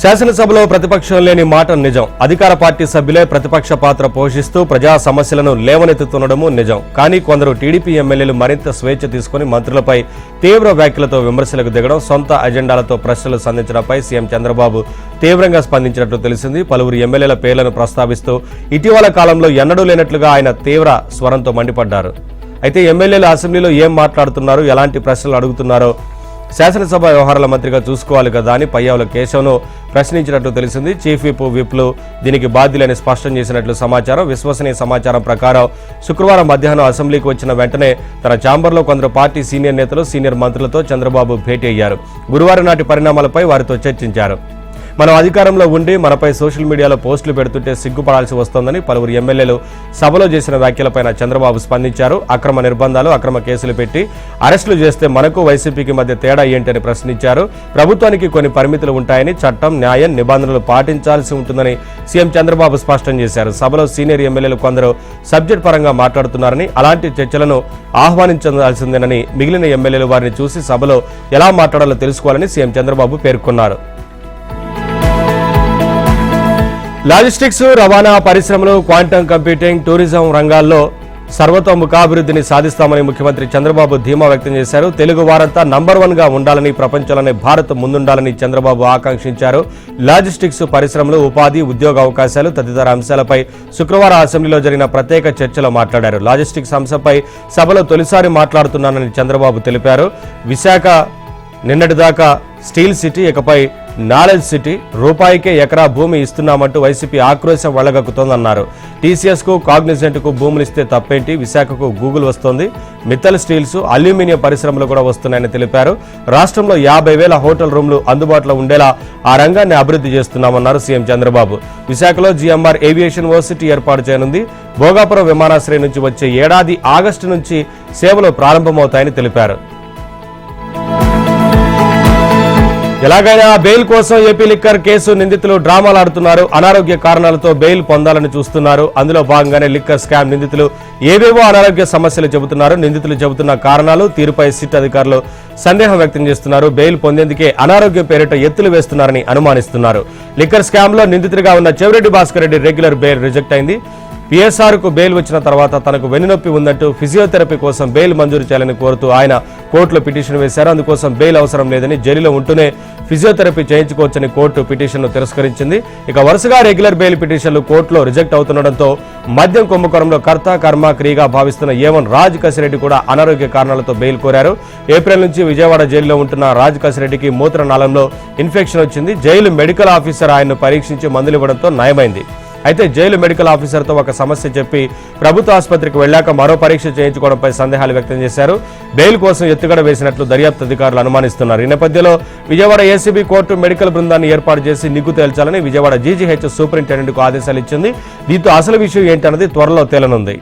శాసనసభలో ప్రతిపక్షం లేని మాట నిజం. అధికార పార్టీ సభ్యులే ప్రతిపక్ష పాత్ర పోషిస్తూ ప్రజా సమస్యలను లేవనెత్తుతుండడము నిజం. కానీ కొందరు టీడీపీ ఎమ్మెల్యేలు మరింత స్వేచ్ఛ తీసుకుని మంత్రులపై తీవ్ర వ్యాఖ్యలతో విమర్శలకు దిగడం, సొంత అజెండాలతో ప్రశ్నలు సంధించడంపై సీఎం చంద్రబాబు తీవ్రంగా స్పందించినట్లు తెలిసింది. పలువురు ఎమ్మెల్యేల పేర్లను ప్రస్తావిస్తూ ఇటీవల కాలంలో ఎన్నడూ లేనట్లుగా ఆయన తీవ్ర స్వరంతో మండిపడ్డారు. అయితే ఎమ్మెల్యేలు అసెంబ్లీలో ఏం మాట్లాడుతున్నారు, ఎలాంటి ప్రశ్నలు అడుగుతున్నారో శాసనసభ వ్యవహారాల మంత్రిగా చూసుకోవాలి కదా అని పయ్యావుల కేశవ్ను ప్రశ్నించినట్లు తెలిసింది. చీఫ్ విప్లు దీనికి బాధ్యులని స్పష్టం చేసినట్లు సమాచారం. విశ్వసనీయ సమాచారం ప్రకారం శుక్రవారం మధ్యాహ్నం అసెంబ్లీకి వచ్చిన వెంటనే తన ఛాంబర్లో కొందరు పార్టీ సీనియర్ నేతలు, సీనియర్ మంత్రులతో చంద్రబాబు భేటీ అయ్యారు. గురువారం నాటి పరిణామాలపై వారితో చర్చించారు. మనం అధికారంలో ఉండి మనపై సోషల్ మీడియాలో పోస్టులు పెడుతుంటే సిగ్గుపడాల్సి వస్తోందని పలువురు ఎమ్మెల్యేలు సభలో చేసిన వ్యాఖ్యలపై చంద్రబాబు స్పందించారు. అక్రమ నిర్బంధాలు, అక్రమ కేసులు పెట్టి అరెస్టులు చేస్తే మనకు వైసీపీకి మధ్య తేడా ఏంటని ప్రశ్నించారు. ప్రభుత్వానికి కొన్ని పరిమితులు ఉంటాయని, చట్టం, న్యాయం, నిబంధనలు పాటించాల్సి ఉంటుందని సీఎం చంద్రబాబు స్పష్టం చేశారు. సభలో సీనియర్ ఎమ్మెల్యేలు కొందరు సబ్జెక్ట్ పరంగా మాట్లాడుతున్నారని, అలాంటి చర్చలను ఆహ్వానించాల్సిందేనని, మిగిలిన ఎమ్మెల్యేలు వారిని చూసి సభలో ఎలా మాట్లాడాలో తెలుసుకోవాలని సీఎం చంద్రబాబు పేర్కొన్నారు. లాజిస్టిక్స్, రవాణా పరిశ్రమలు, క్వాంటమ్ కంప్యూటింగ్, టూరిజం రంగాల్లో సర్వతోముఖాభివృద్ధిని సాధిస్తామని ముఖ్యమంత్రి చంద్రబాబు ధీమా వ్యక్తం చేశారు. తెలుగు వారంతా నంబర్ 1 గా ఉండాలని, ప్రపంచంలోనే భారత్ ముందుండాలని చంద్రబాబు ఆకాంక్షించారు. లాజిస్టిక్స్ పరిశ్రమలు, ఉపాధి, ఉద్యోగ అవకాశాలు తదితర అంశాలపై శుక్రవారం అసెంబ్లీలో జరిగిన ప్రత్యేక చర్చలో మాట్లాడారు. లాజిస్టిక్స్ అంశంపై సభలో తొలిసారి మాట్లాడుతున్నానని చంద్రబాబు తెలిపారు. విశాఖ నిన్నటిదాకా స్టీల్ సిటీ, ఇకపై నాలెడ్జ్ సిటీ, రూపాయికే ఎకరా భూమి ఇస్తున్నామంటూ వైసీపీ ఆక్రోశం వెళ్లగక్కుతోందన్నారు. టీసీఎస్కు, కాగ్నిజెంట్కు భూములు ఇస్తే తప్పేంటి, విశాఖకు గూగుల్ వస్తోంది, మిత్తల్ స్టీల్స్, అల్యూమినియం పరిశ్రమలు కూడా వస్తున్నాయని తెలిపారు. రాష్ట్రంలో 50,000 హోటల్ రూమ్లు అందుబాటులో ఉండేలా ఆ రంగాన్ని అభివృద్ధి చేస్తున్నామన్నారు సీఎం చంద్రబాబు. విశాఖలో జీఎంఆర్ ఏవియేషన్ యూనివర్సిటీ ఏర్పాటు చేయనుంది. భోగాపురం విమానాశ్రయం నుంచి వచ్చే ఏడాది ఆగస్టు నుంచి సేవలు ప్రారంభమవుతాయని తెలిపారు. ఎలాగైనా బెయిల్ కోసం ఏపీ లిక్కర్ కేసు నిందితులు డ్రామాలు ఆడుతున్నారు. అనారోగ్య కారణాలతో బెయిల్ పొందాలని చూస్తున్నారు. అందులో భాగంగానే లిక్కర్ స్కామ్ నిందితులు ఏవేవో అనారోగ్య సమస్యలు చెబుతున్నారు. నిందితులు చెబుతున్న కారణాలు, తీరుపై సిట్ అధికారులు సందేహం వ్యక్తం చేస్తున్నారు. బెయిల్ పొందేందుకే అనారోగ్యం పేరిట ఎత్తులు వేస్తున్నారని అనుమానిస్తున్నారు. లిక్కర్ స్కామ్ లో నిందితుడిగా ఉన్న Chevireddy Bhaskar Reddy regular bail reject అయింది. పిఎస్ఆర్కు బెయిల్ వచ్చిన తర్వాత తనకు వెన్నునొప్పి ఉందంటూ ఫిజియోథెరపీ కోసం బెయిల్ మంజూరు చేయాలని కోరుతూ ఆయన కోర్టులో పిటిషన్ వేశారు. అందుకోసం బెయిల్ అవసరం లేదని, జైలులో ఉంటూనే ఫిజియోథెరపీ చేయించుకోవచ్చని కోర్టు పిటిషన్ను తిరస్కరించింది. ఇక వరుసగా రెగ్యులర్ బెయిల్ పిటిషన్లు కోర్టులో రిజెక్ట్ అవుతుండటంతో మద్యం కుంభకోణంలో కర్త, కర్మ, క్రియగా భావిస్తున్న ఏవన్ రాజ్ కసిరెడ్డి కూడా అనారోగ్య కారణాలతో బెయిల్ కోరారు. ఏప్రిల్ నుంచి విజయవాడ జైలులో ఉంటున్న రాజ్ కసిరెడ్డికి మూత్రనాళంలో ఇన్ఫెక్షన్ వచ్చింది. జైలు మెడికల్ ఆఫీసర్ ఆయన్ను పరీక్షించి మందులు ఇవ్వడంతో నయమైంది. అయితే జైలు మెడికల్ ఆఫీసర్తో ఒక సమస్య చెప్పి ప్రభుత్వ ఆసుపత్రికి వెళ్లాక మరో పరీక్ష చేయించుకోవడంపై సందేహాలు వ్యక్తం చేశారు. బెయిల్ కోసం ఎత్తుగడ వేసినట్లు దర్యాప్తు అధికారులు అనుమానిస్తున్నారు. ఈ నేపథ్యంలో విజయవాడ ఏసీబీ కోర్టు మెడికల్ బృందాన్ని ఏర్పాటు చేసి నిగ్గు తేల్చాలని విజయవాడ జీజీహెచ్ సూపరింటెండెంట్కు ఆదేశాలు ఇచ్చింది. దీంతో అసలు విషయం ఏంటన్నది త్వరలో తేలనుంది.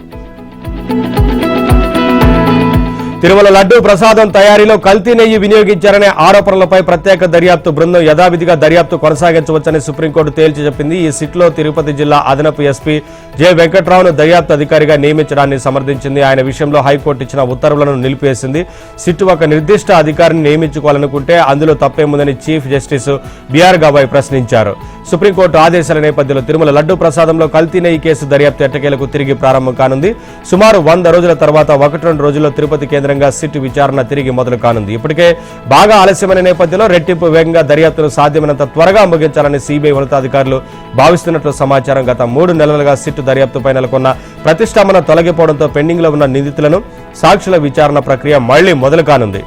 తిరుమల లడ్డూ ప్రసాదం తయారీలో కల్తీ నెయ్యి వినియోగించారనే ఆరోపణలపై ప్రత్యేక దర్యాప్తు బృందం యథావిధిగా దర్యాప్తు కొనసాగించవచ్చని సుప్రీంకోర్టు తేల్చి చెప్పింది. ఈ సిట్లో తిరుపతి జిల్లా అదనపు ఎస్పీ జె వెంకట్రావును దర్యాప్తు అధికారిగా నియమించడాన్ని సమర్థించింది. ఆయన విషయంలో హైకోర్టు ఇచ్చిన ఉత్తర్వులను నిలిపివేసింది. సిట్ ఒక నిర్దిష్ట అధికారిని నియమించుకోవాలనుకుంటే అందులో తప్పేముందని చీఫ్ జస్టిస్ బిఆర్ గవాయ్ ప్రశ్నించారు. సుప్రీంకోర్టు ఆదేశాల నేపథ్యంలో తిరుమల లడ్డూ ప్రసాదంలో కల్తీ నెయ్యి కేసు దర్యాప్తు ఎట్టకేలకు తిరిగి ప్రారంభం కానుంది. సుమారు 100 రోజుల తర్వాత 1-2 రోజుల్లో తిరుపతి కేంద్రంగా సిట్ విచారణ తిరిగి మొదలు కానుంది. ఇప్పటికే బాగా ఆలస్యమైన నేపథ్యంలో రెట్టింపు వేగంగా దర్యాప్తును సాధ్యమైనంత త్వరగా ముగించాలని సిబిఐ ఉన్నతాధికారులు భావిస్తున్నట్లు సమాచారం. గత 3 నెలలుగా సిట్ దర్యాప్తుపై నెలకొన్న ప్రతిష్టంభన తొలగిపోవడంతో పెండింగ్ లో ఉన్న నిందితులను, సాక్షుల విచారణ ప్రక్రియ మళ్లీ మొదలు కానుంది.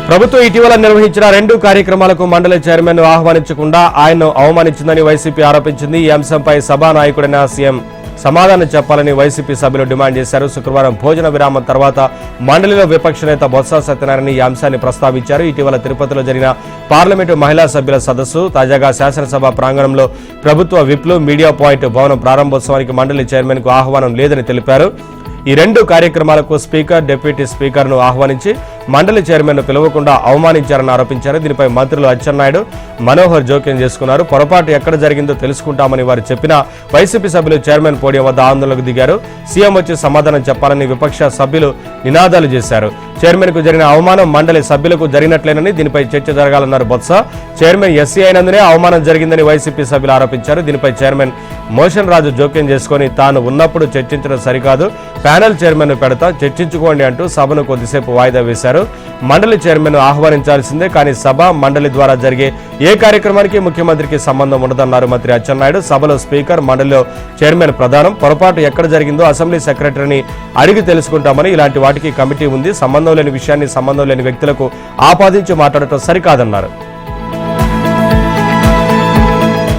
ప్రభుత్వం ఇటీవల నిర్వహించిన 2 కార్యక్రమాలకు మండలి చైర్మన్ ఆహ్వానించకుండా ఆయన్ను అవమానించిందని వైసీపీ ఆరోపించింది. ఈ అంశంపై సభానాయకుడైన సీఎం సమాధానం చెప్పాలని వైసీపీ సభ్యులు డిమాండ్ చేశారు. శుక్రవారం భోజన విరామం తర్వాత మండలిలో విపక్ష నేత బొత్స సత్యనారాయణ ఈ అంశాన్ని ప్రస్తావించారు. ఇటీవల తిరుపతిలో జరిగిన పార్లమెంటు మహిళా సభ్యుల సదస్సు, తాజాగా శాసనసభ ప్రాంగణంలో ప్రభుత్వ విప్లు, మీడియా పాయింట్ భవనం ప్రారంభోత్సవానికి మండలి చైర్మన్ కు ఆహ్వానం లేదని తెలిపారు. ఈ 2 కార్యక్రమాలకు స్పీకర్, డిప్యూటీ స్పీకర్ను ఆహ్వానించి మండలి చైర్మన్ పిలవకుండా అవమానించారని ఆరోపించారు. దీనిపై మంత్రులు అచ్చెన్నాయుడు, మనోహర్ జోక్యం చేసుకున్నారు. పొరపాటు ఎక్కడ జరిగిందో తెలుసుకుంటామని వారు చెప్పినా వైసీపీ సభ్యులు చైర్మన్ పోడియం వద్ద ఆందోళనకు దిగారు. సీఎం వచ్చి సమాధానం చెప్పాలని విపక్ష సభ్యులు నినాదాలు చేశారు. చైర్మన్ కు జరిగిన అవమానం మండలి సభ్యులకు జరిగినట్లేనని, దీనిపై చర్చ జరగాలన్నారు బొత్స. చైర్మన్ ఎస్సీ అయినందునే అవమానం జరిగిందని వైసీపీ సభ్యులు ఆరోపించారు. దీనిపై చైర్మన్ మోషన్ రాజు జోక్యం చేసుకుని తాను ఉన్నప్పుడు చర్చించడం సరికాదు, ప్యానెల్ చైర్మన్ పెడతా, చర్చించుకోండి అంటూ సభను కొద్దిసేపు వాయిదా వేశారు. మండలి చైర్మన్ ఆహ్వానించాల్సిందే, కానీ సభ మండలి ద్వారా జరిగే ఏ కార్యక్రమానికి ముఖ్యమంత్రికి సంబంధం ఉండదన్నారు మంత్రి అచ్చెన్నాయుడు. సభలో స్పీకర్, మండలిలో చైర్మన్ ప్రధానం. పొరపాటు ఎక్కడ జరిగిందో అసెంబ్లీ సెక్రటరీని అడిగి తెలుసుకుంటామని, ఇలాంటి వాటికి కమిటీ ఉంది. సంబంధం లేని విషయాన్ని సంబంధం లేని వ్యక్తులకు ఆపాదించి మాట్లాడటం సరికాదన్నారు.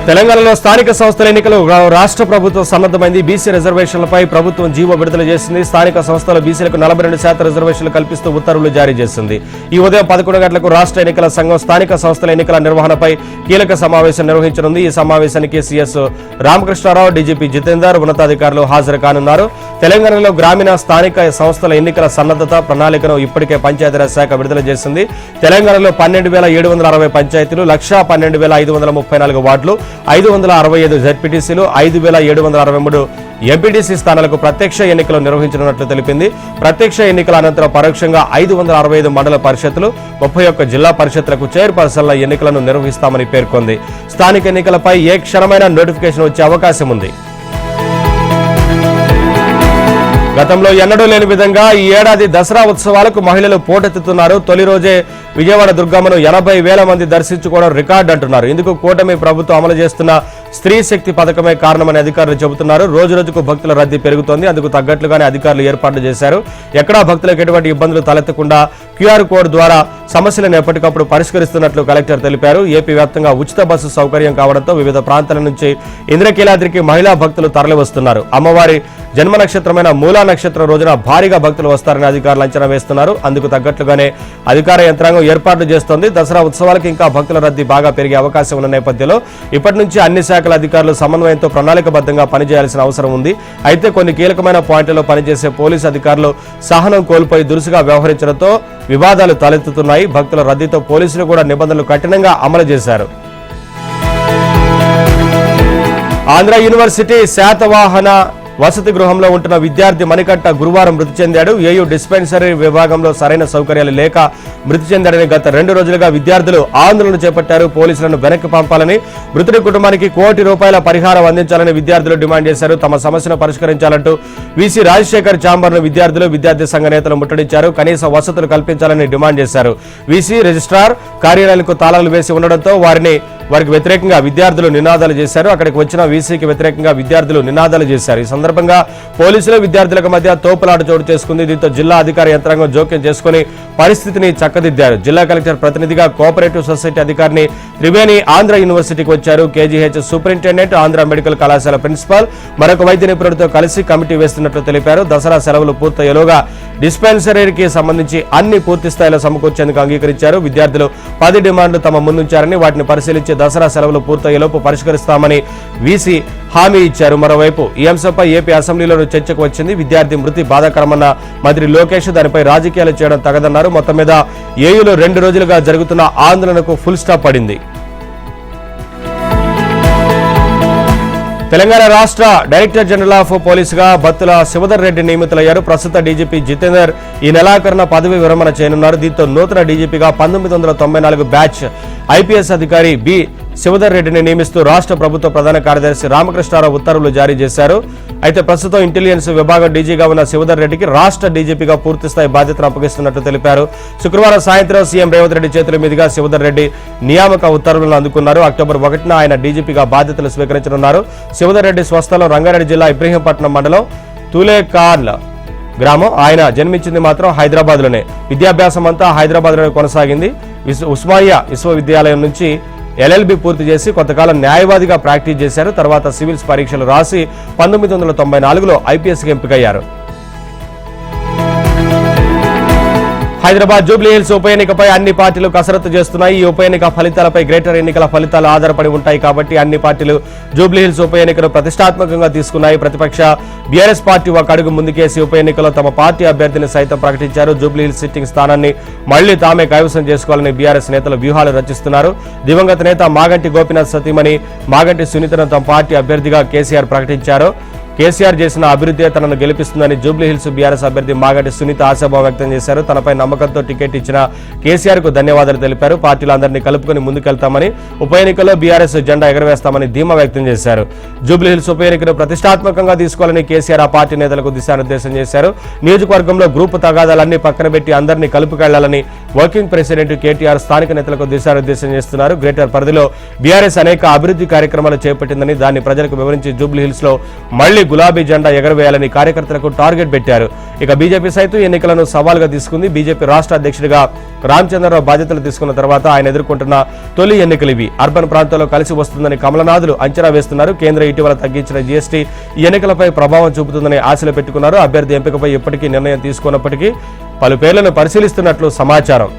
తెలంగాణలో స్థానిక సంస్థల ఎన్నికలు రాష్ట్ర ప్రభుత్వం సన్నద్ధమైంది. బీసీ రిజర్వేషన్లపై ప్రభుత్వం జీవో విడుదల చేసింది. స్థానిక సంస్థల బీసీలకు 42% రిజర్వేషన్లు కల్పిస్తూ ఉత్తర్వులు జారీ చేసింది. ఈ ఉదయం 11 గంటలకు రాష్ట్ర ఎన్నికల సంఘం స్థానిక సంస్థల ఎన్నికల నిర్వహణపై కీలక సమావేశం నిర్వహించనుంది. ఈ సమావేశానికి సీఎస్ రామకృష్ణారావు, డీజీపీ జితేందర్, ఉన్నతాధికారులు హాజరు కానున్నారు. తెలంగాణలో గ్రామీణ స్థానిక సంస్థల ఎన్నికల సన్నద్ధత ప్రణాళికను ఇప్పటికే పంచాయతీరాజ్ శాఖ విడుదల చేసింది. తెలంగాణలో 12,760 పంచాయతీలు, 1,12,534 వార్డులు, 565 జెడ్పీటీసీలు, 5,763 ఎంపీటీసీ స్థానాలకు ప్రత్యక్ష ఎన్నికలు నిర్వహించనున్నట్లు తెలిపింది. ప్రత్యక్ష ఎన్నికల అనంతరం పరోక్షంగా 565 మండల పరిషత్తులు, 31 జిల్లా పరిషత్తులకు చైర్పర్సన్ల ఎన్నికలను నిర్వహిస్తామని పేర్కొంది. స్థానిక ఎన్నికలపై ఏ క్షణమైన నోటిఫికేషన్ వచ్చే అవకాశం ఉంది. గతంలో ఎన్నడూ లేని విధంగా ఈ ఏడాది దసరా ఉత్సవాలకు మహిళలు పోటెత్తుతున్నారు. తొలి రోజే విజయవాడ దుర్గమ్మను 80,000 మంది దర్శించుకోవడం రికార్డు అంటున్నారు. ఇందుకు కూటమి ప్రభుత్వం అమలు చేస్తున్న స్త్రీ శక్తి పథకమే కారణమని అధికారులు చెబుతున్నారు. రోజు రోజుకు భక్తుల రద్దీ పెరుగుతోంది. అందుకు తగ్గట్లుగానే అధికారులు ఏర్పాట్లు చేశారు. ఎక్కడా భక్తులకు ఎటువంటి ఇబ్బందులు తలెత్తకుండా QR కోడ్ ద్వారా సమస్యలను ఎప్పటికప్పుడు పరిష్కరిస్తున్నట్లు కలెక్టర్ తెలిపారు. ఏపీ వ్యాప్తంగా ఉచిత బస్సు సౌకర్యం కావడంతో వివిధ ప్రాంతాల నుంచి ఇంద్రకీలాద్రికి మహిళా భక్తులు తరలివస్తున్నారు. అమ్మవారి జన్మ నక్షత్రమైన మూలా నక్షత్రం రోజున భారీగా భక్తులు వస్తారని అధికారులు అంచనా వేస్తున్నారు. అందుకు తగ్గట్లుగానే అధికార యంత్రాంగం ఏర్పాట్లు చేస్తోంది. దసరా ఉత్సవాలకు ఇంకా భక్తుల రద్దీ బాగా పెరిగే అవకాశం ఉన్న నేపథ్యంలో ఇప్పటి నుంచి అన్ని శాఖల అధికారులు సమన్వయంతో ప్రణాళికబద్ధంగా పనిచేయాల్సిన అవసరం ఉంది. అయితే కొన్ని కీలకమైన పాయింట్లలో పనిచేసే పోలీసు అధికారులు సహనం కోల్పోయి దురుసుగా వ్యవహరించడంతో వివాదాలు తలెత్తుతున్నాయి. భక్తుల రద్దీతో పోలీసులు కూడా నిబంధనలు కఠినంగా అమలు చేశారు. ఆంధ్ర యూనివర్సిటీ శాతవాహన వసతి గృహంలో ఉంటున్న విద్యార్థి మణికంఠ గురువారం మృతి చెందాడు. ఏయూ డిస్పెన్సరీ విభాగంలో సరైన సౌకర్యాలు లేక మృతి చెందాడని గత 2 రోజులుగా విద్యార్థులు ఆందోళన చేపట్టారు. పోలీసులను వెనక్కి పంపాలని, మృతుడి కుటుంబానికి ₹1,00,00,000 పరిహారం అందించాలని విద్యార్థులు డిమాండ్ చేశారు. తమ సమస్యను పరిష్కరించాలంటూ వీసీ రాజశేఖర్ ఛాంబర్ను విద్యార్థి సంఘ నేతలు ముట్టడించారు. కనీస వసతులు కల్పించాలని డిమాండ్ చేశారు. వీసీ రిజిస్ట్రార్ కార్యాలయాలకు తాళాలు వేసి ఉండడంతో వారికి వ్యతిరేకంగా విద్యార్థులు నినాదాలు చేశారు. అక్కడికి వచ్చిన వీసీకి వ్యతిరేకంగా విద్యార్థులు నినాదాలు చేశారు. ఈ సందర్భంగా పోలీసులు విద్యార్థులకు మధ్య తోపులాట చోటు చేసుకుంది. దీంతో జిల్లా అధికార యంత్రాంగం జోక్యం చేసుకుని పరిస్థితిని చక్కదిద్దారు. జిల్లా కలెక్టర్ ప్రతినిధిగా కోఆపరేటివ్ సొసైటీ అధికారిని త్రివేణి ఆంధ్ర యూనివర్సిటీకి వచ్చారు. కేజీహెచ్ సూపరింటెండెంట్, ఆంధ్ర మెడికల్ కళాశాల ప్రిన్సిపాల్, మరొక వైద్య నిపుణుడితో కలిసి కమిటీ వేస్తున్నట్లు తెలిపారు. దసరా సెలవులు పూర్తయ్యేలోగా డిస్పెన్సరీకి సంబంధించి అన్ని పూర్తి స్థాయిలో సమకూర్చేందుకు అంగీకరించారు. విద్యార్థులు 10 డిమాండ్లు తమ ముందుంచారని, వాటిని పరిశీలించి దసరా సెలవులు పూర్తయ్యేలోపు పరిష్కరిస్తామని వీసీ హామీ ఇచ్చారు. మరోవైపు ఈ అంశంపై ఏపీ అసెంబ్లీలోనూ చర్చకు వచ్చింది. విద్యార్థి మృతి బాధాకరమన్న మంత్రి లోకేష్ దానిపై రాజకీయాలు చేయడం తగదన్నారు. మొత్తం మీద ఏయూలో 2 రోజులుగా జరుగుతున్న ఆందోళనకు ఫుల్ స్టాప్ పడింది. తెలంగాణ రాష్ట్ర డైరెక్టర్ జనరల్ ఆఫ్ పోలీసుగా బత్తుల శివధర్ రెడ్డి నియమితులయ్యారు. ప్రస్తుత డీజీపీ జితేందర్ ఈ నెలాఖరున పదవి విరమణ చేయనున్నారు. దీంతో నూతన డీజీపీగా 1994 బ్యాచ్ ఐపీఎస్ అధికారి బి శివధర్ రెడ్డిని నియమిస్తూ రాష్ట్ర ప్రభుత్వ ప్రధాన కార్యదర్శి రామకృష్ణారావు ఉత్తర్వులు జారీ చేశారు. అయితే ప్రస్తుతం ఇంటెలిజెన్స్ విభాగం డీజీగా ఉన్న శివధర్ రెడ్డికి రాష్ట్ర డీజీపీగా పూర్తిస్థాయి బాధ్యతలు అప్పగిస్తున్నట్లు తెలిపారు. శుక్రవారం సాయంత్రం సీఎం రేవంత్ రెడ్డి చేతుల మీదుగా శివధర్ రెడ్డి నియామక ఉత్తర్వులను అందుకున్నారు. అక్టోబర్ 1న ఆయన డీజీపీగా బాధ్యతలు స్వీకరించనున్నారు. శివధర్ రెడ్డి స్వస్థలం రంగారెడ్డి జిల్లా ఇబ్రహీంపట్నం మండలం తూలేకార్ల గ్రామం. ఆయన జన్మించింది మాత్రం హైదరాబాద్లోనే. విద్యాభ్యాసం అంతా హైదరాబాద్లోనే కొనసాగింది. ఉస్మానియా విశ్వవిద్యాలయం నుంచి LLB పూర్తి చేసి కొంతకాలం న్యాయవాదిగా ప్రాక్టీస్ చేశారు. తర్వాత సివిల్స్ పరీక్షలు రాసి 1994లో ఐపీఎస్కి ఎంపికయ్యారు. హైదరాబాద్ జూబ్లీహిల్స్ ఉప ఎన్నికపై అన్ని పార్టీలు కసరత్తు చేస్తున్నాయి. ఈ ఉప ఎన్నిక ఫలితాలపై గ్రేటర్ ఎన్నికల ఫలితాలు ఆధారపడి ఉంటాయి కాబట్టి అన్ని పార్టీలు జూబ్లీహిల్స్ ఉప ఎన్నికను ప్రతిష్టాత్మకంగా తీసుకున్నాయి. ప్రతిపక్ష బీఆర్ఎస్ పార్టీ ఒక అడుగు ముందుకేసి ఉప ఎన్నికలో తమ పార్టీ అభ్యర్థిని సైతం ప్రకటించారు. జూబ్లీహిల్స్ సిట్టింగ్ స్థానాన్ని మళ్లీ తామే కైవసం చేసుకోవాలని బీఆర్ఎస్ నేతలు వ్యూహాలు రచిస్తున్నారు. దివంగత నేత మాగంటి గోపీనాథ్ సతీమణి మాగంటి సునీతను తమ పార్టీ అభ్యర్థిగా కేసీఆర్ ప్రకటించారు. కేసీఆర్ చేసిన అభివృద్ధి తనను గెలిపిస్తుందని జూబ్లీహిల్స్ బీఆర్ఎస్ అభ్యర్థి మాగంటి సునీత ఆశాభావం వ్యక్తం చేశారు. తనపై నమ్మకంతో టికెట్ ఇచ్చిన కేసీఆర్ కు ధన్యవాదాలు తెలిపారు. పార్టీలు అందరినీ కలుపుకొని ముందుకెళ్తామని, ఉప ఎన్నికల్లో బీఆర్ఎస్ జెండా ఎగరవేస్తామని ధీమా వ్యక్తం చేశారు. జూబ్లీహిల్స్ ఉప ఎన్నికను ప్రతిష్టాత్మకంగా తీసుకోవాలని కేసీఆర్ ఆ పార్టీ నేతలకు దిశానిర్దేశం చేశారు. నియోజకవర్గంలో గ్రూపు తగాదాలన్నీ పక్కన పెట్టి అందరినీ కలుపుకెళ్లాలని వర్కింగ్ ప్రెసిడెంట్ కేటీఆర్ స్థానిక నేతలకు దిశానిర్దేశం చేస్తున్నారు. గ్రేటర్ పరిధిలో బీఆర్ఎస్ అనేక అభివృద్ధి కార్యక్రమాలు చేపట్టిందని, దాన్ని ప్రజలకు వివరించి జూబ్లీహిల్స్ లో మళ్లీ గులాబీ జెండా ఎగరవేయాలని కార్యకర్తలకు టార్గెట్ పెట్టారు. ఇక బీజేపీ సైతం ఎన్నికలను సవాల్గా తీసుకుంది. బీజేపీ రాష్ట్ర అధ్యక్షుడిగా రామచంద్రరావు బాధ్యతలు తీసుకున్న తర్వాత ఆయన ఎదుర్కొంటున్న తొలి ఎన్నికలు ఇవి. అర్బన్ ప్రాంతాల్లో కలిసి వస్తుందని కమలనాథులు అంచనా వేస్తున్నారు. కేంద్రం ఇటీవల తగ్గించిన జీఎస్టీ ఈ ఎన్నికలపై ప్రభావం చూపుతుందని ఆశలు పెట్టుకున్నారు. అభ్యర్థి ఎంపికపై ఇప్పటికీ నిర్ణయం తీసుకున్నప్పటికీ పలు పేర్లను పరిశీలిస్తున్నట్లు సమాచారం.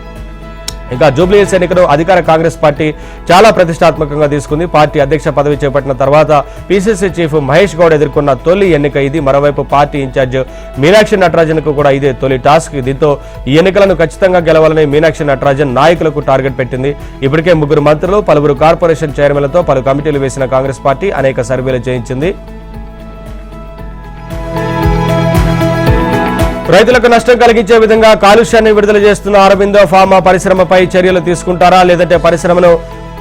ఇంకా జూబ్లీహిల్స్ ఎన్నికను అధికార కాంగ్రెస్ పార్టీ చాలా ప్రతిష్టాత్మకంగా తీసుకుంది. పార్టీ అధ్యక్ష పదవి చేపట్టిన తర్వాత పీసీసీ చీఫ్ మహేష్ గౌడ్ ఎదుర్కొన్న తొలి ఎన్నిక ఇది. మరోవైపు పార్టీ ఇన్ఛార్జ్ మీనాక్షి నటరాజన్ కు కూడా ఇదే తొలి టాస్క్. దీంతో ఈ ఎన్నికలను ఖచ్చితంగా గెలవాలని మీనాక్షి నటరాజన్ నాయకులకు టార్గెట్ పెట్టింది. ఇప్పటికే 3 మంత్రులు, పలువురు కార్పొరేషన్ చైర్మన్లతో పలు కమిటీలు వేసిన కాంగ్రెస్ పార్టీ అనేక సర్వేలు చేయించింది. రైతులకు నష్టం కలిగించే విధంగా కాలుష్యాన్ని విడుదల చేస్తున్న అరబిందో ఫార్మా పరిశ్రమపై చర్యలు తీసుకుంటారా లేదంటే పరిశ్రమను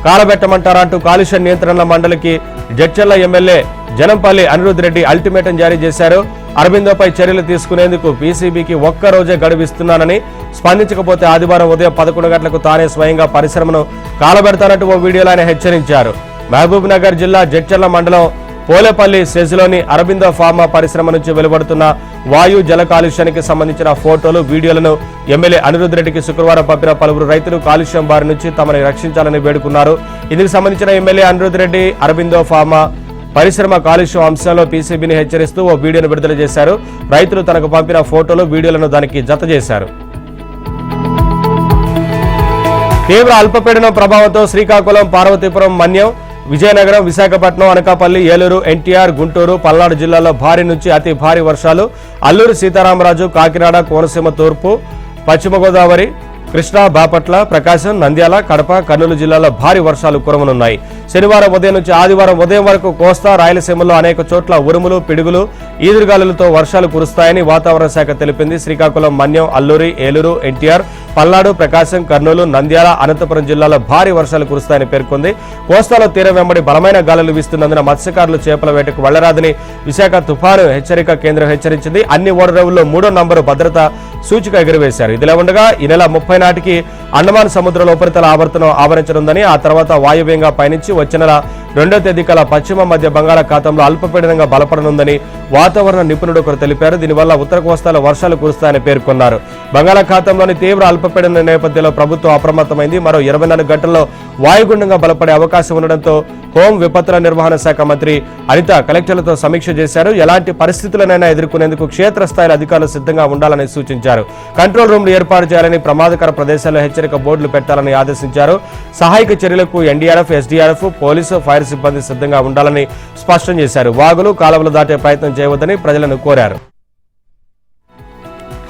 కాలబెట్టమంటారా అంటూ కాలుష్య నియంత్రణ మండలికి జడ్చర్ల ఎమ్మెల్యే జనంపల్లి అనిరుద్ రెడ్డి అల్టిమేటం జారీ చేశారు. అరబిందోపై చర్యలు తీసుకునేందుకు పీసీబీకి ఒక్కరోజే గడువిస్తున్నానని, స్పందించకపోతే ఆదివారం ఉదయం 11 గంటలకు తానే స్వయంగా పరిశ్రమను కాలబెడతానంటూ ఓ వీడియోలో ఆయన హెచ్చరించారు. మహబూబ్ నగర్ జిల్లా జడ్చర్ల మండలం పోలేపల్లి సెజ్లోని అరబిందో ఫార్మా పరిశ్రమ నుంచి వెలువడుతున్న వాయు జల కాలుష్యానికి సంబంధించిన ఫోటోలు, వీడియోలను ఎమ్మెల్యే అనిరుద్ రెడ్డికి శుక్రవారం పంపిన పలువురు రైతులు కాలుష్యం బారి నుంచి తమని రక్షించాలని వేడుకున్నారు. ఇందుకు సంబంధించిన ఎమ్మెల్యే అనిరుద్ రెడ్డి అరబిందో ఫార్మా పరిశ్రమ కాలుష్యం అంశంలో పీసీబీని హెచ్చరిస్తూ ఓ వీడియోను విడుదల చేశారు. రైతులు తనకు పంపిన ఫోటోలు, వీడియోలను దానికి జత చేశారు. తీవ్ర అల్పపీడనం ప్రభావంతో శ్రీకాకుళం, పార్వతీపురం, మన్యం, విజయనగరం, విశాఖపట్నం, అనకాపల్లి, ఏలూరు, ఎన్టీఆర్, గుంటూరు, పల్నాడు జిల్లాల్లో భారీ నుంచి అతి భారీ వర్షాలు. అల్లూరు సీతారామరాజు, కాకినాడ, కోనసీమ తూర్పు, పశ్చిమ గోదావరి, కృష్ణా, బాపట్ల, ప్రకాశం, నంద్యాల, కడప, కర్నూలు జిల్లాల్లో భారీ వర్షాలు కురవనున్నాయి. శనివారం ఉదయం నుంచి ఆదివారం ఉదయం వరకు కోస్తా, రాయలసీమలో అనేక చోట్ల ఉరుములు, పిడుగులు, ఈదురుగాలులతో వర్షాలు కురుస్తాయని వాతావరణ శాఖ తెలిపింది. శ్రీకాకుళం, మన్యం, అల్లూరి, ఏలూరు, ఎన్టీఆర్, పల్నాడు, ప్రకాశం, కర్నూలు, నంద్యాల, అనంతపురం జిల్లాలో భారీ వర్షాలు కురుస్తాయని పేర్కొంది. కోస్తాలో తీరం వెంబడి బలమైన గాలులు వీస్తున్నందున మత్స్యకారులు చేపల వేటకు వెళ్లరాదని విశాఖ తుఫాను హెచ్చరిక కేంద్రం హెచ్చరించింది. అన్ని ఓడరేవుల్లో 3వ నంబరు భద్రతా సూచిక ఎగురవేశారు. ఇదిలా ఉండగా ఈ నెల 30 నాటికి అండమాన్ సముద్రంలో ఉపరితల ఆవర్తనం ఆవరించనుందని, ఆ తర్వాత వాయువ్యంగా పయనించి వచ్చే నెల 2వ తేదీ కల్లా పశ్చిమ మధ్య బంగాళాఖాతంలో అల్పపీడనంగా బలపడనుందని వాతావరణ నిపుణుడు ఒకరు తెలిపారు. దీనివల్ల ఉత్తర కోస్తాలో వర్షాలు కురుస్తాయని పేర్కొన్నారు. బంగాళాఖాతంలోని తీవ్ర అల్పపీడన నేపథ్యంలో ప్రభుత్వం అప్రమత్తమైంది. మరో 24 గంటల్లో వాయుగుండంగా బలపడే అవకాశం ఉండడంతో హోం విపత్తుల నిర్వహణ శాఖ మంత్రి అనిత కలెక్టర్లతో సమీక్ష చేశారు. ఎలాంటి పరిస్థితులనైనా ఎదుర్కొనేందుకు క్షేత్రస్థాయిలో అధికారులు సిద్ధంగా ఉండాలని సూచించారు. కంట్రోల్ రూమ్లు ఏర్పాటు చేయాలని, ప్రమాదకర ప్రదేశాల్లో హెచ్చరిక బోర్డులు పెట్టాలని ఆదేశించారు. సహాయక చర్యలకు ఎన్డీఆర్ఎఫ్, ఎస్డీఆర్ఎఫ్, పోలీసు, ఫైర్ సిబ్బంది సిద్ధంగా ఉండాలని స్పష్టం చేశారు. వాగులు, కాలువలు దాటే ప్రయత్నం చేయవద్దని ప్రజలను కోరారు.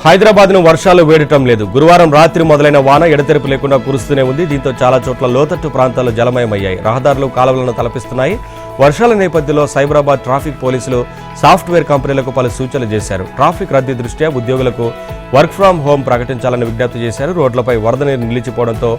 హైదరాబాద్ ను వర్షాలు వేడటం లేదు. గురువారం రాత్రి మొదలైన వాన ఎడతెరిపి లేకుండా కురుస్తూనే ఉంది. దీంతో చాలా చోట్ల లోతట్టు ప్రాంతాలు జలమయమయ్యాయి. రహదారులు, కాలువలను తలపిస్తున్నాయి. వర్షాల నేపథ్యంలో సైబరాబాద్ ట్రాఫిక్ పోలీసులు సాఫ్ట్వేర్ కంపెనీలకు పలు సూచనలు చేశారు. ట్రాఫిక్ రద్దీ దృష్ట్యా ఉద్యోగులకు వర్క్ ఫ్రం హోం ప్రకటించాలని విజ్ఞప్తి చేశారు. రోడ్లపై వరద నీరు నిలిచిపోవడంతో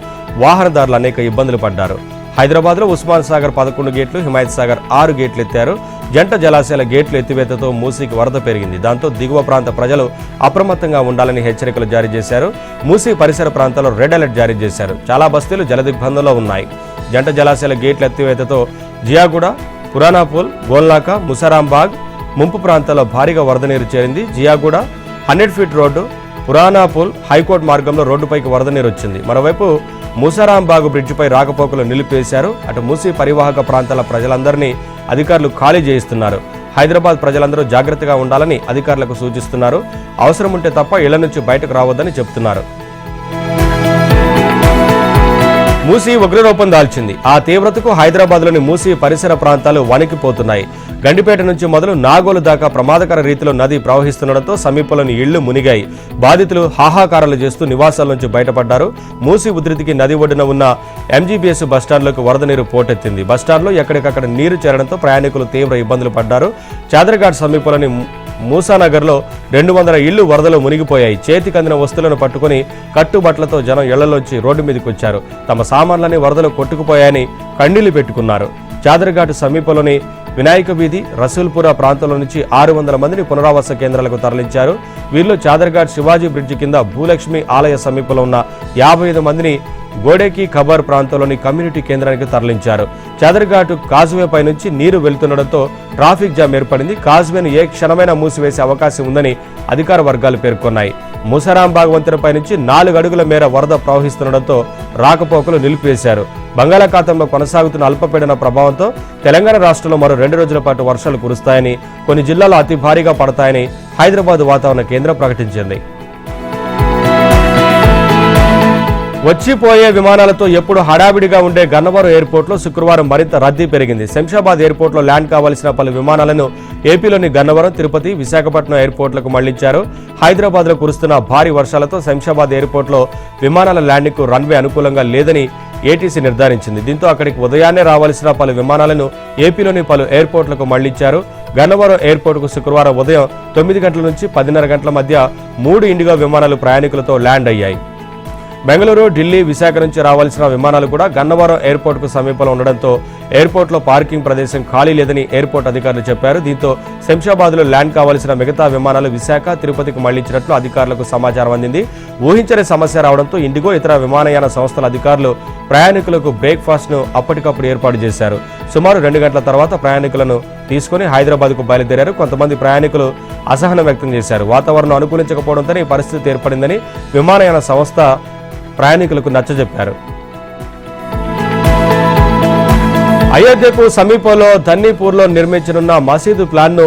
వాహనదారులు అనేక ఇబ్బందులు పడ్డారు. హైదరాబాద్లో ఉస్మాన్ సాగర్ 11 గేట్లు, హిమాయత్ సాగర్ 6 గేట్లు ఎత్తారు. జంట జలాశయాల గేట్లు ఎత్తివేతతో మూసీకి వరద పెరిగింది. దాంతో దిగువ ప్రాంత ప్రజలు అప్రమత్తంగా ఉండాలని హెచ్చరికలు జారీ చేశారు. మూసీ పరిసర ప్రాంతాల్లో రెడ్ అలర్ట్ జారీ చేశారు. చాలా బస్తీలు జలదిగ్బంధంలో ఉన్నాయి. జంట జలాశయాల గేట్ల ఎత్తివేతతో జియాగూడ, పురానాపూల్, గోల్నాక, ముసారాంబాగ్ ముంపు ప్రాంతాల్లో భారీగా వరద నీరు చేరింది. Jiyaguda 100 feet road, Purana Pul high court మార్గంలో రోడ్డుపైకి వరద నీరు వచ్చింది. మరోవైపు ముసారాంబాగ్ బ్రిడ్జిపై రాకపోకలు నిలిపేశారు. అటు మూసీ పరివాహక ప్రాంతాల ప్రజలందరినీ అధికారులు ఖాళీ చేయిస్తున్నారు. హైదరాబాద్ ప్రజలందరూ జాగ్రత్తగా ఉండాలని అధికారులకు సూచిస్తున్నారు. అవసరం ఉంటే తప్ప ఇళ్ల నుంచి బయటకు రావద్దని చెబుతున్నారు. మూసీ ఉగ్రరూపం దాల్చింది. ఆ తీవ్రతకు హైదరాబాద్లోని మూసీ పరిసర ప్రాంతాలు వణికిపోతున్నాయి. గండిపేట నుంచి మొదలు నాగోలు దాకా ప్రమాదకర రీతిలో నది ప్రవహిస్తుండటంతో సమీపంలోని ఇళ్లు మునిగాయి. బాధితులు హాహాకారాలు చేస్తూ నివాసాల నుంచి బయటపడ్డారు. మూసీ ఉధృతికి నది ఒడ్డున ఉన్న ఎంజీబీఎస్ బస్టాండ్లోకి వరద నీరు పోటెత్తింది. బస్టాండ్లో ఎక్కడికక్కడ నీరు చేరడంతో ప్రయాణికులు తీవ్ర ఇబ్బందులు పడ్డారు. చాదర్ఘాట్ సమీపంలోని మూసానగర్లో 200 ఇళ్లు వరదలో మునిగిపోయాయి. చేతికి అందిన వస్తువులను పట్టుకుని కట్టుబట్లతో జనం ఇళ్లలోంచి రోడ్డు మీదకి వచ్చారు. తమ సామాన్లన్నీ వరదలు కొట్టుకుపోయాయని కన్నీళ్లు పెట్టుకున్నారు. చాదర్ఘాట్ సమీపంలోని వినాయక వీధి, రసూల్పుర ప్రాంతంలో నుంచి 600 మందిని పునరావాస కేంద్రాలకు తరలించారు. వీరిలో చాదర్ఘాట్ శివాజీ బ్రిడ్జి కింద భూలక్ష్మి ఆలయ సమీపంలో ఉన్న 55 మందిని గోడేకి ఖబర్ ప్రాంతంలోని కమ్యూనిటీ కేంద్రానికి తరలించారు. చాదర్ఘాట్ కాజ్వే పై నుంచి నీరు వెళ్తుండటంతో ట్రాఫిక్ జామ్ ఏర్పడింది. కాజ్వేను ఏ క్షణమైనా మూసివేసే అవకాశం ఉందని అధికార వర్గాలు పేర్కొన్నాయి. ముసరాంబాగ్ వంతెనపై నుంచి 4 అడుగుల మేర వరద ప్రవహిస్తుండటంతో రాకపోకలు నిలిపివేశారు. బంగాళాఖాతంలో కొనసాగుతున్న అల్పపీడన ప్రభావంతో తెలంగాణ రాష్ట్రంలో మరో 2 రోజుల పాటు వర్షాలు కురుస్తాయని, కొన్ని జిల్లాల్లో అతి భారీగా పడతాయని హైదరాబాద్ వాతావరణ కేంద్రం ప్రకటించింది. వచ్చిపోయే విమానాలతో ఎప్పుడు హడావిడిగా ఉండే గన్నవరం ఎయిర్పోర్ట్లో శుక్రవారం మరింత రద్దీ పెరిగింది. శంషాబాద్ ఎయిర్పోర్ట్లో ల్యాండ్ కావాల్సిన పలు విమానాలను ఏపీలోని గన్నవరం, తిరుపతి, విశాఖపట్నం ఎయిర్పోర్ట్లకు మళ్లించారు. హైదరాబాద్లో కురుస్తున్న భారీ వర్షాలతో శంషాబాద్ ఎయిర్పోర్ట్లో విమానాల ల్యాండింగ్కు రన్వే అనుకూలంగా లేదని ఏటీసీ నిర్ధారించింది. దీంతో అక్కడికి ఉదయాన్నే రావాల్సిన పలు విమానాలను ఏపీలోని పలు ఎయిర్పోర్ట్లకు మళ్లించారు. గన్నవరం ఎయిర్పోర్టుకు శుక్రవారం ఉదయం 9 గంటల నుంచి 10:30 గంటల మధ్య 3 ఇండిగో విమానాలు ప్రయాణికులతో ల్యాండ్ అయ్యాయి. బెంగళూరు, ఢిల్లీ, విశాఖ నుంచి రావాల్సిన విమానాలు కూడా గన్నవరం ఎయిర్పోర్టుకు సమీపంలో ఉండడంతో ఎయిర్పోర్ట్లో పార్కింగ్ ప్రదేశం ఖాళీ లేదని ఎయిర్పోర్ట్ అధికారులు చెప్పారు. దీంతో శంషాబాద్లో ల్యాండ్ కావాల్సిన మిగతా విమానాలు విశాఖ, తిరుపతికి మళ్లించినట్లు అధికారులకు సమాచారం అందింది. ఊహించని సమస్య రావడంతో ఇండిగో, ఇతర విమానయాన సంస్థల అధికారులు ప్రయాణికులకు బ్రేక్ఫాస్ట్ను అప్పటికప్పుడు ఏర్పాటు చేశారు. సుమారు 2 గంటల తర్వాత ప్రయాణికులను తీసుకుని హైదరాబాద్కు బయలుదేరారు. కొంతమంది ప్రయాణికులు అసహనం వ్యక్తం చేశారు. వాతావరణం అనుకూలించకపోవడంతోనే ఈ పరిస్థితి ఏర్పడిందని విమానయాన సంస్థ ప్రయాణికులకు నచ్చజెప్పారు. అయోధ్యకు సమీపంలో ధన్నీపూర్లో నిర్మించనున్న మసీదు ప్లాన్ను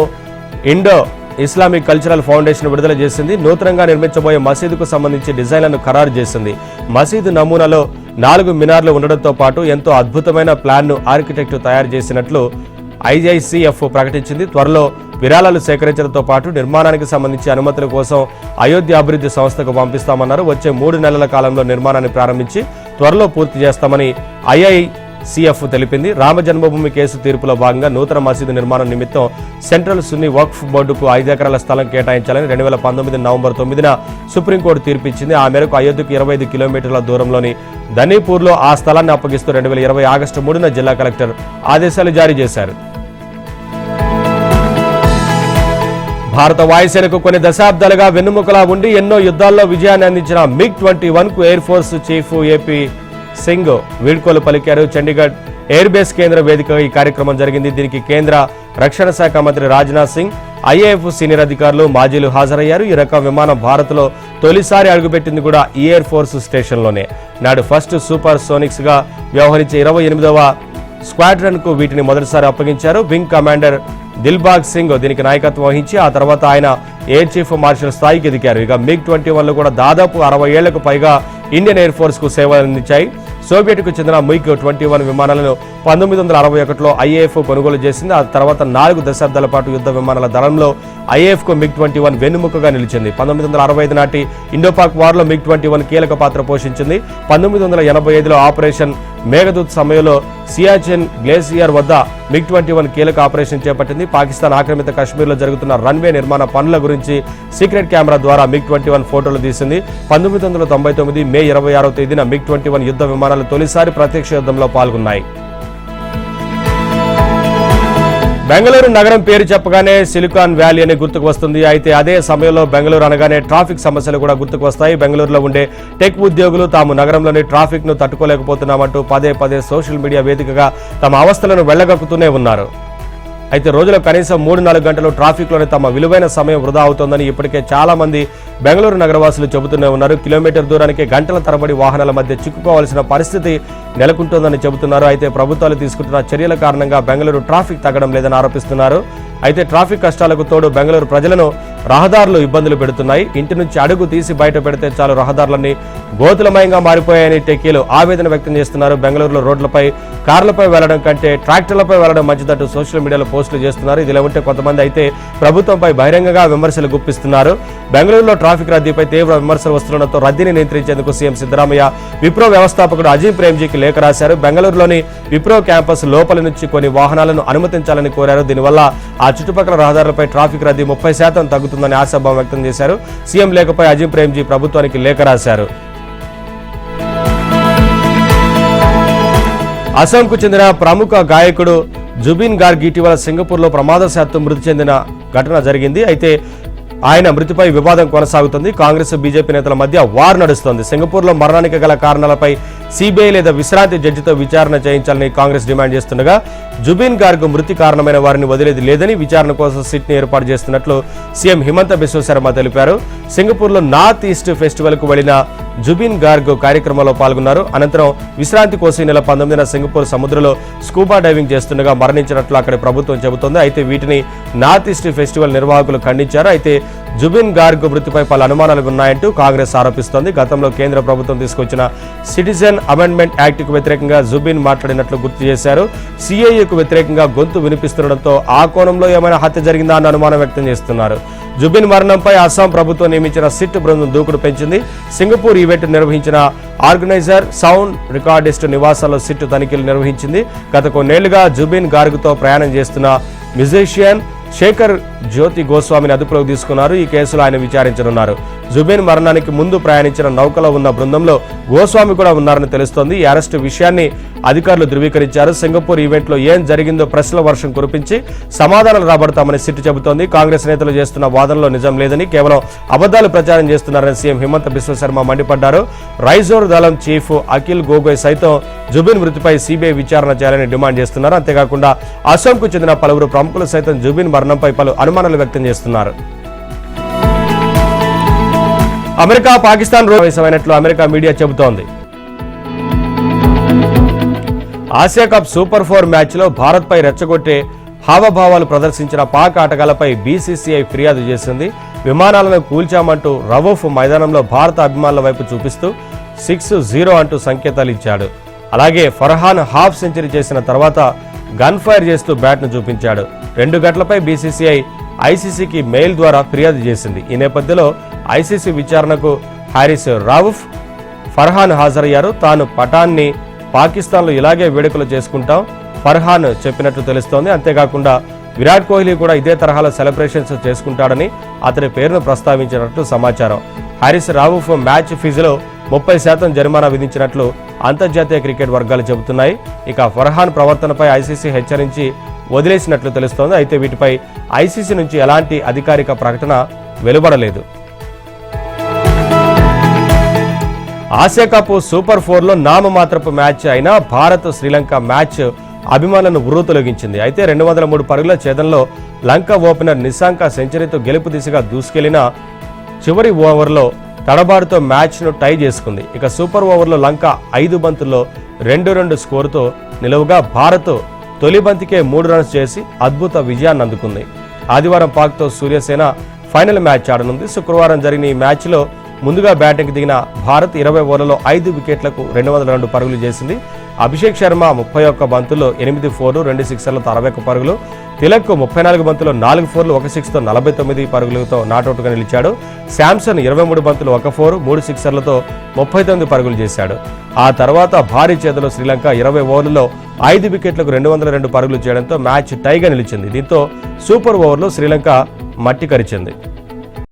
ఇండో ఇస్లామిక్ కల్చరల్ ఫౌండేషన్ విడుదల చేసింది. నూతనంగా నిర్మించబోయే మసీదుకు సంబంధించి డిజైన్లను ఖరారు చేసింది. మసీదు నమూనాలో 4 మినార్లు ఉండడంతో పాటు ఎంతో అద్భుతమైన ప్లాన్ను ఆర్కిటెక్ట్ తయారు చేసినట్లు IICF ప్రకటించింది. త్వరలో విరాళాలు సేకరించడంతో పాటు నిర్మాణానికి సంబంధించి అనుమతుల కోసం అయోధ్య అభివృద్ధి సంస్థకు పంపిస్తామన్నారు. వచ్చే 3 నెలల కాలంలో నిర్మాణాన్ని ప్రారంభించి త్వరలో పూర్తి చేస్తామని IICF తెలిపింది. రామ జన్మభూమి కేసు తీర్పులో భాగంగా నూతన మసీదు నిర్మాణం నిమిత్తం సెంట్రల్ సున్నీ వక్ఫ్ బోర్డుకు 5 ఎకరాల స్థలం కేటాయించాలని 2019 నవంబర్ 9న సుప్రీంకోర్టు తీర్పిచ్చింది. ఆ మేరకు అయోధ్యకు 25 కిలోమీటర్ల దూరంలోని ధన్నీపూర్లో ఆ స్థలాన్ని అప్పగిస్తూ 2020 ఆగస్టు 3న జిల్లా కలెక్టర్ ఆదేశాలు జారీ చేశారు. భారత వాయుసేనకు కొన్ని దశాబ్దాలుగా వెన్నుముకలా ఉండి ఎన్నో యుద్ధాల్లో విజయాన్ని అందించిన MiG-21కు air force chief AP Singh వీడ్కోలు పలికారు. చండీగఢ్ ఎయిర్ బేస్ కేంద్ర వేదికగా ఈ కార్యక్రమం జరిగింది. దీనికి కేంద్ర రక్షణ శాఖ మంత్రి రాజ్నాథ్ సింగ్, IAF సీనియర్ అధికారులు, మాజీలు హాజరయ్యారు. ఈ రకం విమానం భారత్లో తొలిసారి అడుగుపెట్టింది కూడా ఈ ఎయిర్ ఫోర్స్ స్టేషన్లోనే. నాడు ఫస్ట్ సూపర్ సోనిక్స్ గా వ్యవహరించే 28వ స్క్వాడ్రన్ కు వీటిని మొదటిసారి అప్పగించారు. వింగ్ కమాండర్ దిల్బాగ్ సింగ్ దీనికి నాయకత్వం వహించి ఆ తర్వాత ఆయన ఎయిర్ చీఫ్ మార్షల్ స్థాయికి ఎదిగారు. ఇక MiG-21లు కూడా దాదాపు 60 ఏళ్లకు పైగా ఇండియన్ ఎయిర్ ఫోర్స్ కు సేవలు అందించాయి. సోవియట్కు చెందిన MiG-21 విమానాలను 1961లో IAF కొనుగోలు చేసింది. ఆ తర్వాత 4 దశాబ్దాల పాటు యుద్ధ విమానాల దళంలో IAFకు MiG-21 వెన్నుముకగా నిలిచింది. 1965 నాటి ఇండోపాక్ వార్లో MiG-21 కీలక పాత్ర పోషించింది. 1985లో ఆపరేషన్ మేఘదూత్ సమయంలో సియాచిన్ గ్లేసియర్ వద్ద MiG-21 కీలక ఆపరేషన్ చేపట్టింది. పాకిస్తాన్ ఆక్రమిత కశ్మీర్లో జరుగుతున్న రన్వే నిర్మాణ పనుల గురించి సీక్రెట్ కెమెరా ద్వారా MiG-21 ఫోటోలు తీసింది. 1999 మే 26వ తేదీన MiG-21 యుద్ధ విమానాలు తొలిసారి ప్రత్యక్ష యుద్ధంలో పాల్గొన్నాయి. బెంగళూరు నగరం పేరు చెప్పగానే సిలికాన్ వ్యాలీ అని గుర్తుకు వస్తుంది. అయితే అదే సమయంలో బెంగళూరు అనగానే ట్రాఫిక్ సమస్యలు కూడా గుర్తుకు వస్తాయి. బెంగళూరులో ఉండే టెక్ ఉద్యోగులు తాము నగరంలోని ట్రాఫిక్ ను తట్టుకోలేకపోతున్నామంటూ పదే సోషల్ మీడియా వేదికగా తమ అవస్థలను వెళ్లగక్కుతూనే ఉన్నారు. అయితే రోజులో కనీసం 3-4 గంటలు ట్రాఫిక్లోనే తమ విలువైన సమయం వృధా అవుతోందని ఇప్పటికే చాలా మంది బెంగళూరు నగరవాసులు చెబుతూనే ఉన్నారు. కిలోమీటర్ దూరానికి గంటల తరబడి వాహనాల మధ్య చిక్కుకోవాల్సిన పరిస్థితి నెలకొంటోందని చెబుతున్నారు. అయితే ప్రభుత్వాలు తీసుకుంటున్న చర్యల కారణంగా బెంగళూరు ట్రాఫిక్ తగ్గడం లేదని ఆరోపిస్తున్నారు. అయితే ట్రాఫిక్ కష్టాలకు తోడు బెంగళూరు ప్రజలను రహదారులు ఇబ్బందులు పెడుతున్నాయి. ఇంటి నుంచి అడుగు తీసి బయట పెడితే చాలు రహదారులన్నీ గోతులమయంగా మారిపోయాయని టెక్కీలు ఆవేదన వ్యక్తం చేస్తున్నారు. బెంగళూరులో రోడ్లపై కార్లపై వెళ్లడం కంటే ట్రాక్టర్లపై వెళ్లడం మంచిదంటూ సోషల్ మీడియాలో పోస్టులు చేస్తున్నారు. ఇదిలా ఉంటే కొంతమంది అయితే ప్రభుత్వంపై బహిరంగంగా విమర్శలు గుప్పిస్తున్నారు. బెంగళూరులో ట్రాఫిక్ రద్దీపై తీవ్ర విమర్శలు వస్తుండటంతో రద్దీని నియంత్రించేందుకు సీఎం సిద్ధరామయ్య విప్రో వ్యవస్థాపకుడు అజీం ప్రేమ్జీకి లేఖ రాశారు. బెంగళూరులోని విప్రో క్యాంపస్ లోపలి నుంచి కొన్ని వాహనాలను అనుమతించాలని కోరారు. దీనివల్ల ఆ చుట్టుపక్కల రహదారులపై ట్రాఫిక్ రద్దీ 30% తగ్గుతుందని ఆశాభావం వ్యక్తం చేశారు. సీఎం లేఖపై అజీం ప్రేమ్జీ ప్రభుత్వానికి లేఖ రాశారు. అస్సాంకు చెందిన ప్రముఖ గాయకుడు జుబిన్ గార్గ్ ఇటీవల సింగపూర్లో ప్రమాదవశాత్తు మృతి చెందిన ఘటన జరిగింది. అయితే ఆయన మృతిపై వివాదం కొనసాగుతుంది. కాంగ్రెస్ బీజేపీ నేతల మధ్య వార్ నడుస్తోంది. సింగపూర్లో మరణానికి గల కారణాలపై సిబిఐ లేదా విశ్రాంతి జడ్జితో విచారణ చేయించాలని కాంగ్రెస్ డిమాండ్ చేస్తుండగా జుబిన్ గార్గ్ మృతి కారణమైన వారిని వదిలేది లేదని విచారణ కోసం సిట్ని ఏర్పాటు చేస్తున్నట్లు సీఎం హిమంత బిశ్వ శర్మ తెలిపారు. సింగపూర్లో నార్త్ ఈస్ట్ ఫెస్టివల్ కు వెళ్లిన జుబిన్ గార్గ్ కార్యక్రమంలో పాల్గొన్నారు. అనంతరం విశ్రాంతి కోసం ఈ నెల 19న సింగపూర్ సముద్రంలో స్కూబా డైవింగ్ చేస్తుండగా మరణించినట్లు అక్కడి ప్రభుత్వం చెబుతోంది. అయితే వీటిని నార్త్ ఈస్ట్ ఫెస్టివల్ నిర్వాహకులు ఖండించారు. అయితే జుబిన్ గార్గ్ మృతిపై పలు అనుమానాలు ఉన్నాయంటూ కాంగ్రెస్ ఆరోపిస్తోంది. గతంలో కేంద్ర ప్రభుత్వం తీసుకొచ్చిన సిటిజన్ అమెండ్మెంట్ యాక్ట్కు వ్యతిరేకంగా జుబిన్ మాట్లాడినట్లు గుర్తు చేశారు. సిఐఏకు వ్యతిరేకంగా గొంతు వినిపిస్తుండటంతో ఆ కోణంలో ఏమైనా హత్య జరిగిందా అన్న అనుమానం వ్యక్తం చేస్తున్నారు. జుబిన్ మరణంపై అస్సాం ప్రభుత్వం నియమించిన సిట్ బృందం దూకుడు పెంచింది. సింగపూర్ ఈవెంట్ నిర్వహించిన ఆర్గనైజర్ సౌండ్ రికార్డిస్ట్ నివాసాల్లో సిట్ తనిఖీలు నిర్వహించింది. గత కొన్నేళ్లుగా జుబిన్ గార్గ్తో ప్రయాణం చేస్తున్న మ్యూజిషియన్ శేఖర్ జ్యోతి గోస్వామిని అదుపులోకి తీసుకున్నారు. ఈ కేసులో ఆయన విచారించనున్నారు. జుబిన్ మరణానికి ముందు ప్రయాణించిన నౌకలో ఉన్న బృందంలో గోస్వామి కూడా ఉన్నారని తెలుస్తోంది. ఈ అరెస్టు విషయాన్ని అధికారులు ధృవీకరించారు. సింగపూర్ ఈవెంట్లో ఏం జరిగిందో ప్రశ్నల వర్షం కురిపించి సమాధానాలు రాబడతామని సిట్ చెబుతోంది. కాంగ్రెస్ నేతలు చేస్తున్న వాదనలో నిజం లేదని, కేవలం అబద్దాలు ప్రచారం చేస్తున్నారని సీఎం హిమంత బిశ్వ శర్మ మండిపడ్డారు. రైజోర్ దళం చీఫ్ అఖిల్ గోగోయ్ సైతం జుబిన్ మృతిపై సిబిఐ విచారణ చేయాలని డిమాండ్ చేస్తున్నారు. అంతేకాకుండా అస్సాంకు చెందిన పలువురు ప్రముఖులు సైతం జుబిన్ మరణంపై పలు అనుమానాలు వ్యక్తం చేస్తున్నారు. అమెరికా పాకిస్తాన్ సమావేశమైనట్లు అమెరికా మీడియా చెబుతోంది. ఆసియా కప్ సూపర్ 4 మ్యాచ్లో భారత్పై రెచ్చగొట్టే హావభావాలు ప్రదర్శించిన పాక్ ఆటగాళ్లపై బీసీసీఐ ఫిర్యాదు చేసింది. విమానాలను కూల్చామంటూ రవూఫ్ మైదానంలో భారత అభిమానుల వైపు చూపిస్తూ 6-0 అంటూ సంకేతాలు ఇచ్చాడు. అలాగే ఫర్హాన్ హాఫ్ సెంచరీ చేసిన తర్వాత గన్ ఫైర్ చేస్తూ బ్యాట్ను చూపించాడు. 2 ఘటనలపై బీసీసీఐ ఐసీసీకి మెయిల్ ద్వారా ఫిర్యాదు చేసింది. ఈ నేపథ్యంలో ఐసీసీ విచారణకు హారిస్ రవూఫ్, ఫర్హాన్ హాజరయ్యారు. తాను పఠాన్ని పాకిస్తాన్లో ఇలాగే వేడుకలు చేసుకుంటాం ఫర్హాన్ చెప్పినట్లు తెలుస్తోంది. అంతేకాకుండా విరాట్ కోహ్లీ కూడా ఇదే తరహాలో సెలబ్రేషన్స్ చేసుకుంటాడని అతని పేరును ప్రస్తావించినట్లు సమాచారం. హారిస్ రవూఫ్ మ్యాచ్ ఫీజులో 30% జరిమానా విధించినట్లు అంతర్జాతీయ క్రికెట్ వర్గాలు చెబుతున్నాయి. ఇక ఫర్హాన్ ప్రవర్తనపై ఐసీసీ హెచ్చరించి వదిలేసినట్లు తెలుస్తోంది. అయితే వీటిపై ఐసీసీ నుంచి ఎలాంటి అధికారిక ప్రకటన వెలువడలేదు. ఆసియా కప్ సూపర్ 4లో నామమాత్రపు మ్యాచ్ అయిన భారత్ శ్రీలంక మ్యాచ్ అభిమానులను ఉర్రూతొలగించింది. అయితే 203 పరుగుల ఛేదంలో లంక ఓపెనర్ నిశాంక సెంచరీతో గెలుపు దిశగా దూసుకెళ్లిన చివరి ఓవర్లో తడబాటుతో మ్యాచ్ను టై చేసుకుంది. ఇక సూపర్ ఓవర్లో లంక 5 బంతుల్లో 2-2 స్కోరుతో నిలువుగా భారత్ తొలి బంతికే 3 రన్స్ చేసి అద్భుత విజయాన్ని అందుకుంది. ఆదివారం పాక్తో సూర్యసేన ఫైనల్ మ్యాచ్ ఆడనుంది. శుక్రవారం జరిగిన ఈ మ్యాచ్లో ముందుగా బ్యాటింగ్ దిగిన భారత్ 20 ఓవర్లలో 5 వికెట్లకు 202 పరుగులు చేసింది. అభిషేక్ శర్మ 31 బంతుల్లో 8 4లు 2 సిక్సర్లతో 61 పరుగులు, తిలక్ 34 బంతుల్లో 4 4లు 1 సిక్స్తో 49 పరుగులతో నాటౌట్గా నిలిచాడు. శాంసన్ 23 బంతులు 1 4 3 సిక్సర్లతో 39 పరుగులు చేశాడు. ఆ తర్వాత భారీ చేతిలో శ్రీలంక 20 ఓవర్లలో 5 వికెట్లకు 202 పరుగులు చేయడంతో మ్యాచ్ టైగా నిలిచింది. దీంతో సూపర్ ఓవర్లో శ్రీలంక మట్టి కరిచింది.